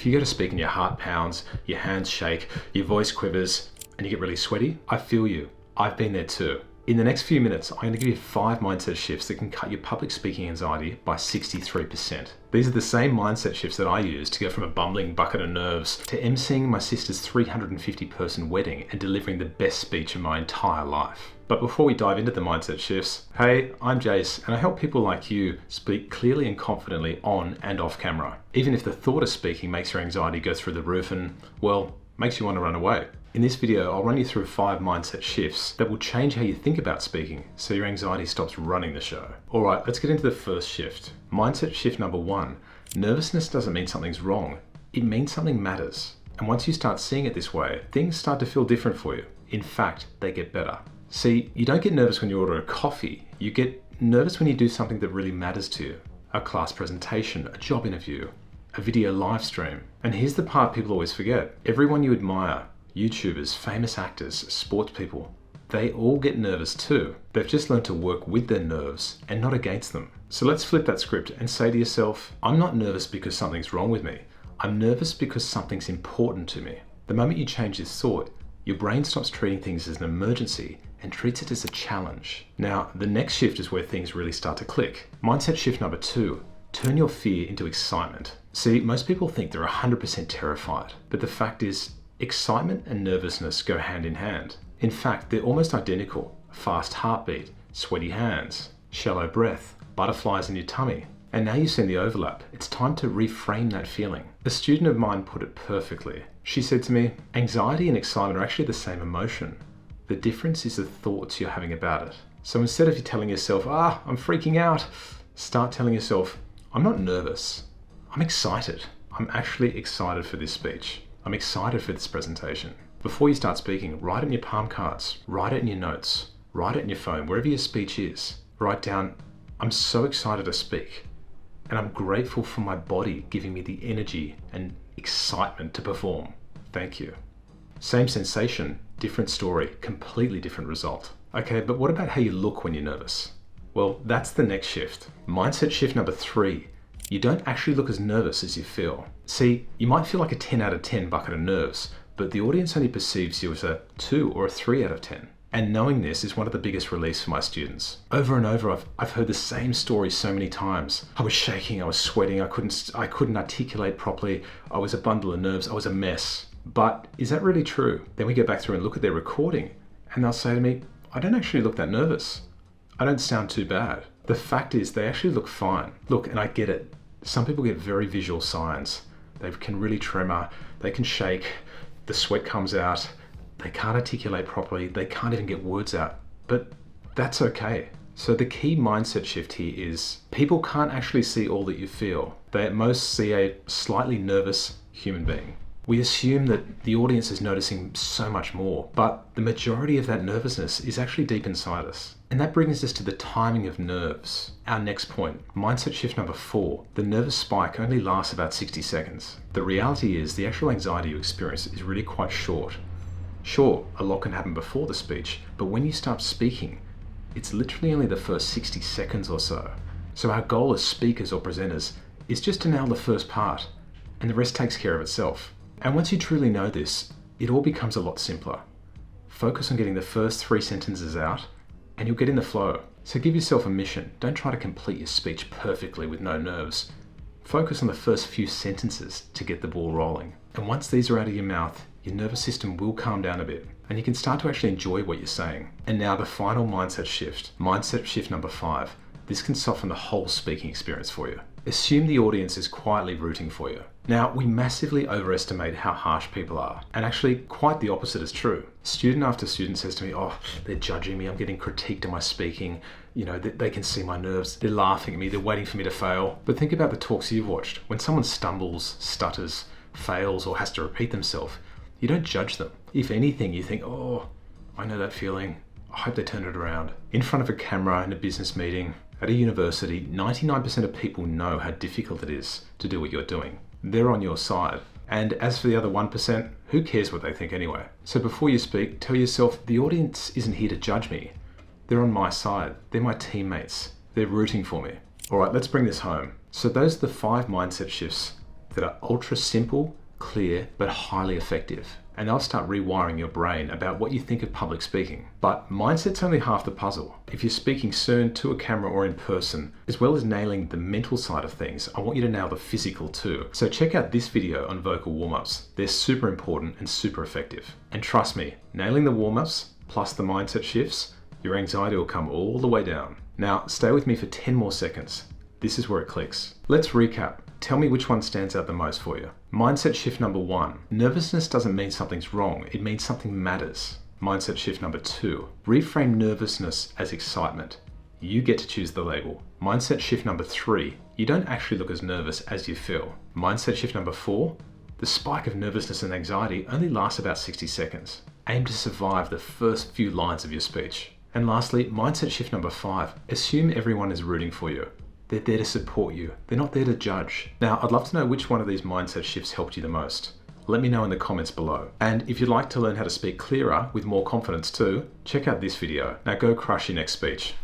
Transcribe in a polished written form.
If you go to speak and your heart pounds, your hands shake, your voice quivers, and you get really sweaty, I feel you. I've been there too. In the next few minutes, I'm going to give you 5 mindset shifts that can cut your public speaking anxiety by 63%. These are the same mindset shifts that I use to go from a bumbling bucket of nerves to emceeing my sister's 350-person wedding and delivering the best speech of my entire life. But before we dive into the mindset shifts, hey, I'm Jace, and I help people like you speak clearly and confidently on and off camera, even if the thought of speaking makes your anxiety go through the roof and, well, makes you want to run away. In this video, I'll run you through 5 mindset shifts that will change how you think about speaking so your anxiety stops running the show. All right, let's get into the first shift. Mindset shift number 1. Nervousness doesn't mean something's wrong. It means something matters. And once you start seeing it this way, things start to feel different for you. In fact, they get better. See, you don't get nervous when you order a coffee. You get nervous when you do something that really matters to you. A class presentation, a job interview, a video live stream. And here's the part people always forget. Everyone you admire, YouTubers, famous actors, sports people, they all get nervous too. They've just learned to work with their nerves and not against them. So let's flip that script and say to yourself, I'm not nervous because something's wrong with me. I'm nervous because something's important to me. The moment you change this thought, your brain stops treating things as an emergency and treats it as a challenge. Now, the next shift is where things really start to click. Mindset shift number 2, turn your fear into excitement. See, most people think they're 100% terrified, but the fact is, excitement and nervousness go hand in hand. In fact, they're almost identical. Fast heartbeat, sweaty hands, shallow breath, butterflies in your tummy. And now you've seen the overlap. It's time to reframe that feeling. A student of mine put it perfectly. She said to me, anxiety and excitement are actually the same emotion. The difference is the thoughts you're having about it. So instead of you telling yourself, I'm freaking out, start telling yourself, I'm not nervous. I'm excited. I'm actually excited for this speech. I'm excited for this presentation. Before you start speaking, write it in your palm cards, write it in your notes, write it in your phone, wherever your speech is. Write down, I'm so excited to speak, and I'm grateful for my body giving me the energy and excitement to perform. Thank you. Same sensation, different story, completely different result. Okay, but what about how you look when you're nervous? Well, that's the next shift. Mindset shift number 3. You don't actually look as nervous as you feel. See, you might feel like a 10 out of 10 bucket of nerves, but the audience only perceives you as a 2 or a 3 out of 10. And knowing this is one of the biggest reliefs for my students. Over and over, I've heard the same story so many times. I was shaking, I was sweating, I couldn't articulate properly, I was a bundle of nerves, I was a mess. But is that really true? Then we go back through and look at their recording, and they'll say to me, I don't actually look that nervous. I don't sound too bad. The fact is, they actually look fine. Look, and I get it. Some people get very visual signs. They can really tremor, they can shake, the sweat comes out, they can't articulate properly, they can't even get words out, but that's okay. So the key mindset shift here is people can't actually see all that you feel. They at most see a slightly nervous human being. We assume that the audience is noticing so much more, but the majority of that nervousness is actually deep inside us. And that brings us to the timing of nerves. Our next point, mindset shift number 4. The nervous spike only lasts about 60 seconds. The reality is the actual anxiety you experience is really quite short. Sure, a lot can happen before the speech, but when you start speaking, it's literally only the first 60 seconds or so. So our goal as speakers or presenters is just to nail the first part, and the rest takes care of itself. And once you truly know this, it all becomes a lot simpler. Focus on getting the first 3 sentences out, and you'll get in the flow. So give yourself a mission. Don't try to complete your speech perfectly with no nerves. Focus on the first few sentences to get the ball rolling. And once these are out of your mouth, your nervous system will calm down a bit, and you can start to actually enjoy what you're saying. And now the final mindset shift number 5. This can soften the whole speaking experience for you. Assume the audience is quietly rooting for you. Now, we massively overestimate how harsh people are, and actually quite the opposite is true. Student after student says to me, they're judging me, I'm getting critiqued in my speaking, they can see my nerves, they're laughing at me, they're waiting for me to fail. But think about the talks you've watched. When someone stumbles, stutters, fails, or has to repeat themselves, you don't judge them. If anything, you think, I know that feeling, I hope they turn it around. In front of a camera in a business meeting, at a university, 99% of people know how difficult it is to do what you're doing. They're on your side. And as for the other 1%, who cares what they think anyway? So before you speak, tell yourself, the audience isn't here to judge me. They're on my side. They're my teammates. They're rooting for me. All right, let's bring this home. So those are the 5 mindset shifts that are ultra simple, clear, but highly effective. And they'll start rewiring your brain about what you think of public speaking. But mindset's only half the puzzle. If you're speaking soon to a camera or in person, as well as nailing the mental side of things, I want you to nail the physical too. So check out this video on vocal warm-ups. They're super important and super effective. And trust me, nailing the warm-ups plus the mindset shifts, your anxiety will come all the way down. Now, stay with me for 10 more seconds. This is where it clicks. Let's recap. Tell me which one stands out the most for you. Mindset shift number 1. Nervousness doesn't mean something's wrong. It means something matters. Mindset shift number 2. Reframe nervousness as excitement. You get to choose the label. Mindset shift number 3. You don't actually look as nervous as you feel. Mindset shift number 4. The spike of nervousness and anxiety only lasts about 60 seconds. Aim to survive the first few lines of your speech. And lastly, mindset shift number 5. Assume everyone is rooting for you. They're there to support you. They're not there to judge. Now, I'd love to know which one of these mindset shifts helped you the most. Let me know in the comments below. And if you'd like to learn how to speak clearer with more confidence too, check out this video. Now go crush your next speech.